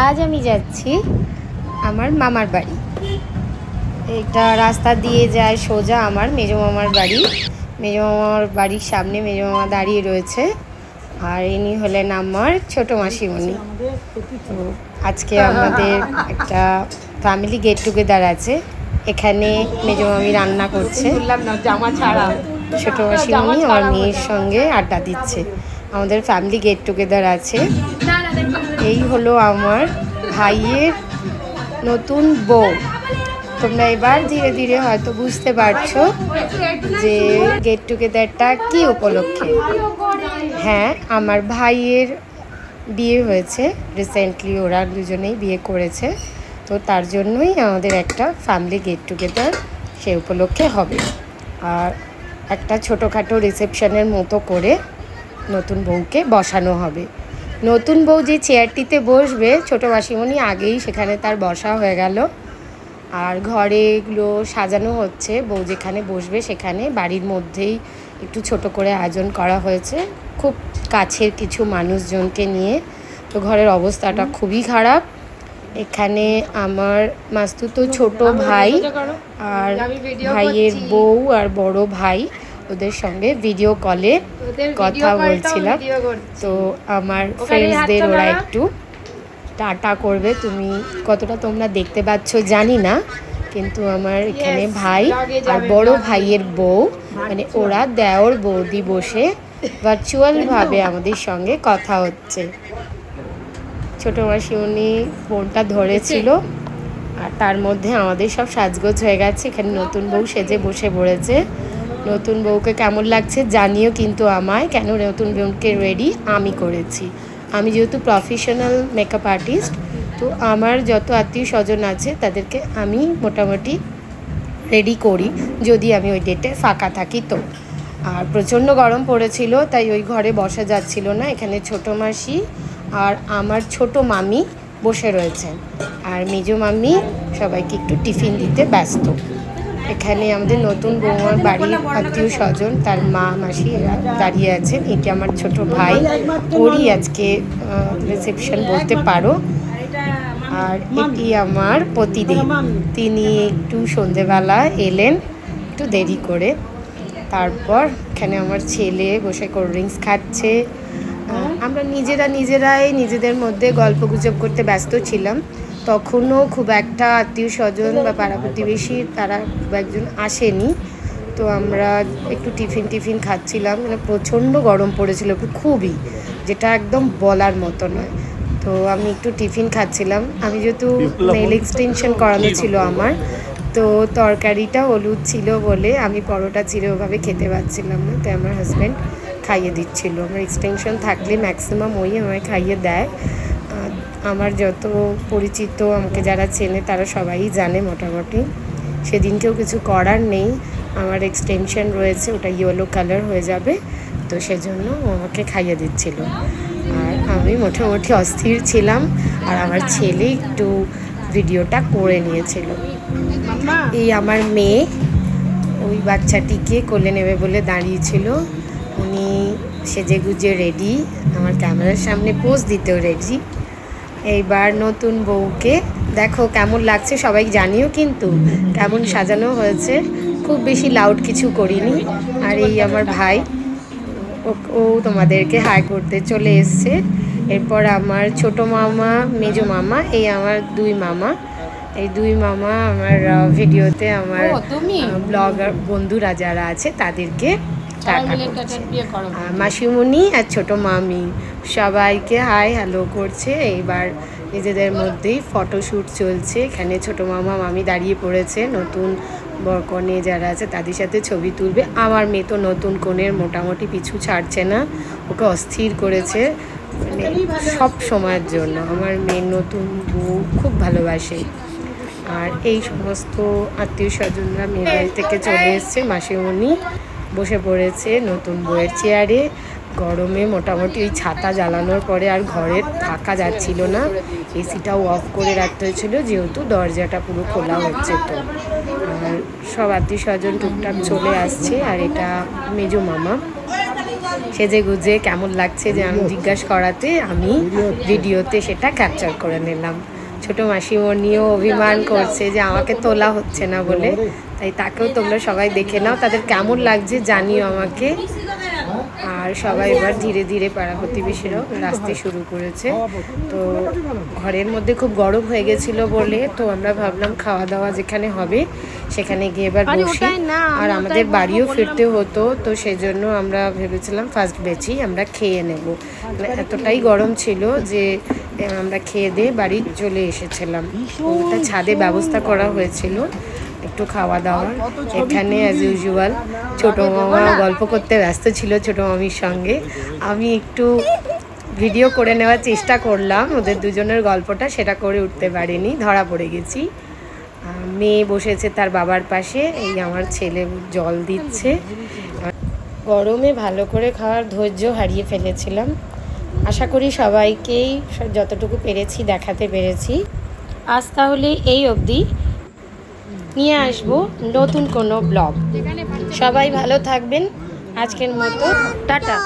আজ আমি যাচ্ছি আমার মামার বাড়ি। এটা রাস্তা দিয়ে যায় সোজা আমার মেজো মামার বাড়ি। মেজো মামার বাড়ির সামনে মেজো মামা দাঁড়িয়ে রয়েছে, আর ইনি হলেন আমার ছোটো মাসিমণি। তো আজকে আমাদের একটা ফ্যামিলি গেট টুগেদার আছে। এখানে মেজো মামি রান্না করছে, ছোটো মাসিমণি আমার মেয়ের সঙ্গে আড্ডা দিচ্ছে। আমাদের ফ্যামিলি গেট টুগেদার আছে। এই হলো আমার ভাইয়ের নতুন বউ। তোমরা এবার ধীরে ধীরে হয়তো বুঝতে পারছো যে গেট টুগেদারটা কী উপলক্ষে। হ্যাঁ, আমার ভাইয়ের বিয়ে হয়েছে রিসেন্টলি, ওরা দুজনেই বিয়ে করেছে। তো তার জন্যই আমাদের একটা ফ্যামিলি গেট টুগেদার সে উপলক্ষে হবে। আর একটা ছোটোখাটো রিসেপশনের মতো করে নতুন বউকে বসানো হবে। নতুন বউ যে চেয়ারটিতে বসবে, ছোটো মাসিমণি আগেই সেখানে তার বসা হয়ে গেল। আর ঘরেগুলো সাজানো হচ্ছে। বউ যেখানে বসবে সেখানে বাড়ির মধ্যেই একটু ছোট করে আয়োজন করা হয়েছে, খুব কাছের কিছু মানুষজনকে নিয়ে। তো ঘরের অবস্থাটা খুবই খারাপ। এখানে আমার মাস্তুতো ছোট ভাই আর ভাইয়ের বউ আর বড় ভাই, ওদের সঙ্গে ভিডিও কলে কথা বলছিলাম। তো আমার ফ্রেন্ডসদের ওরা একটু টাটা করবে। তুমি কতটা তোমরা দেখতে পাচ্ছ জানি না, কিন্তু আমার এখানে ভাই আর বড় ভাইয়ের বউ, মানে ওরা দেওর বৌদি বসে ভার্চুয়ালভাবে আমাদের সঙ্গে কথা হচ্ছে। ছোটো মাসিমণি ফোনটা ধরেছিল, আর তার মধ্যে আমাদের সব সাজগোজ হয়ে গেছে। এখানে নতুন বউ সেজে বসে পড়েছে। নতুন বউকে কেমন লাগছে জানিও কিন্তু আমায়, কেন নতুন বউকে রেডি আমি করেছি। আমি যেহেতু প্রফেশনাল মেকআপ আর্টিস্ট, তো আমার যত আত্মীয় স্বজন আছে তাদেরকে আমি মোটামুটি রেডি করি, যদি আমি ওই ডেটে ফাঁকা থাকি। তো আর প্রচণ্ড গরম পড়েছিল, তাই ওই ঘরে বসা যাচ্ছিল না। এখানে ছোটো মাসি আর আমার ছোট মামি বসে রয়েছেন, আর মেজো মামি সবাইকে একটু টিফিন দিতে ব্যস্ত। এখানে আমাদের নতুন বৌমার বাড়ির আত্মীয় স্বজন, তার মা মাসি এরা দাঁড়িয়ে আছেন। এটি আমার ছোট ভাই, ওরই আজকে রিসেপশন বলতে পারো। আর এটি আমার পতিদেব, তিনি একটু সন্ধেবেলা এলেন একটু দেরি করে। তারপর এখানে আমার ছেলে বসে কোল্ড ড্রিঙ্কস খাচ্ছে। আমরা নিজেরাই নিজেদের মধ্যে গল্প গুজব করতে ব্যস্ত ছিলাম। তখনও খুব একটা আত্মীয় স্বজন বা পাড়া প্রতিবেশী তারা খুব একজন আসেনি। তো আমরা একটু টিফিন খাচ্ছিলাম। মানে প্রচণ্ড গরম পড়েছিল, খুবই, যেটা একদম বলার মতো নয়। তো আমি একটু টিফিন খাচ্ছিলাম। আমি যেহেতু নেল এক্সটেনশন করানো ছিল আমার, তো তরকারিটা হলুদ ছিল বলে আমি পরোটা চিড়ে ওভাবে খেতে পারছিলাম না। তাই আমার হাজব্যান্ড খাইয়ে দিচ্ছিল। আমার এক্সটেনশন থাকলে ম্যাক্সিমাম ওই আমায় খাইয়ে দেয়। আমার যত পরিচিত, আমাকে যারা চেনে তারা সবাই জানে মোটামুটি। সেদিনকেও কিছু করার নেই, আমার এক্সটেনশন রয়েছে, ওটা ইয়েলো কালার হয়ে যাবে, তো সেজন্য আমাকে খাইয়ে দিচ্ছিল। আর আমি মোটামুটি অস্থির ছিলাম, আর আমার ছেলে একটু ভিডিওটা করে নিয়েছিল। এই আমার মেয়ে ওই বাচ্চাটিকে কোলে নেবে বলে দাঁড়িয়েছিল। উনি সেজে গুজে রেডি, আমার ক্যামেরার সামনে পোজ দিতেও রেডি। এইবার নতুন বউকে দেখো কেমন লাগছে, সবাই জানিও কিন্তু কেমন সাজানো হয়েছে। খুব বেশি লাউড কিছু করিনি। আর এই আমার ভাই, ও তোমাদেরকে হাই করতে চলে এসছে। এরপর আমার ছোট মামা, মেজো মামা, এই আমার দুই মামা। এই দুই মামা আমার ভিডিওতে আমার ব্লগার বন্ধুরা যারা আছে তাদেরকে টাটা করছে। মাসিমণি আর ছোটো মামি সবাইকে হাই হ্যালো করছে। এইবার নিজেদের মধ্যেই ফটোশ্যুট চলছে। এখানে ছোটো মামা মামি দাঁড়িয়ে পড়েছে, নতুন বরকনে যারা আছে তাদের সাথে ছবি তুলবে। আমার মেয়ে তো নতুন কনের মোটামুটি পিছু ছাড়ছে না, ওকে অস্থির করেছে মানে সব সময়ের জন্য। আমার মেয়ের নতুন বউ খুব ভালোবাসে। আর এই সমস্ত আত্মীয় স্বজনরা মেয়ের বাড়ি থেকে চলে এসছে। মাসিমণি বসে পড়েছে নতুন বউয়ের চেয়ারে। গরমে মোটামুটি ওই ছাতা জ্বালানোর পরে আর ঘরে থাকা যাচ্ছিল না, এসিটাও অফ করে রাখতে হয়েছিল যেহেতু দরজাটা পুরো খোলা হচ্ছে। তো আর সব আত্মীয় স্বজন টুকটাক চলে আসছে। আর এটা মেজো মামা, সেজে গুজে কেমন লাগছে যে আমি জিজ্ঞাসা করাতে আমি ভিডিওতে সেটা ক্যাপচার করে নিলাম। ছোটো মাসিমণি নিয়েও অভিমান করছে যে আমাকে তোলা হচ্ছে না বলে, তাই তাকেও তোমরা সবাই দেখে নাও, তাদের কেমন লাগছে জানিও আমাকে। আর সবাই এবার ধীরে ধীরে পাড়া প্রতিবেশীরাও নাচতে শুরু করেছে। তো ঘরের মধ্যে খুব গরম হয়ে গেছিলো বলে তো আমরা ভাবলাম খাওয়া দাওয়া যেখানে হবে সেখানে গিয়ে এবার বসি। আর আমাদের বাড়িও ফিরতে হতো, তো সেই জন্য আমরা ভেবেছিলাম ফার্স্ট বেচেই আমরা খেয়ে নেব। এতটাই গরম ছিল যে আমরা খেয়ে দিয়ে বাড়ি চলে এসেছিলাম। ওটা ছাদে ব্যবস্থা করা হয়েছিল একটু খাওয়া দাওয়ার। এখানে অ্যাজ ইউজুয়াল ছোটো মামা গল্প করতে ব্যস্ত ছিল ছোটো মামির সঙ্গে। আমি একটু ভিডিও করে নেওয়ার চেষ্টা করলাম ওদের দুজনের গল্পটা, সেটা করে উঠতে পারিনি, ধরা পড়ে গেছি। মেয়ে বসেছে তার বাবার পাশে, এই আমার ছেলে জল দিচ্ছে। গরমে ভালো করে খাওয়ার ধৈর্য হারিয়ে ফেলেছিলাম। আশা করি সবাইকেই যতটুকু পেরেছি দেখাতে পেরেছি। আজ তাহলে এই অবধি, নিয়ে আসবো নতুন কোনো ব্লগ। সবাই ভালো থাকবেন, আজকের মতো টাটা।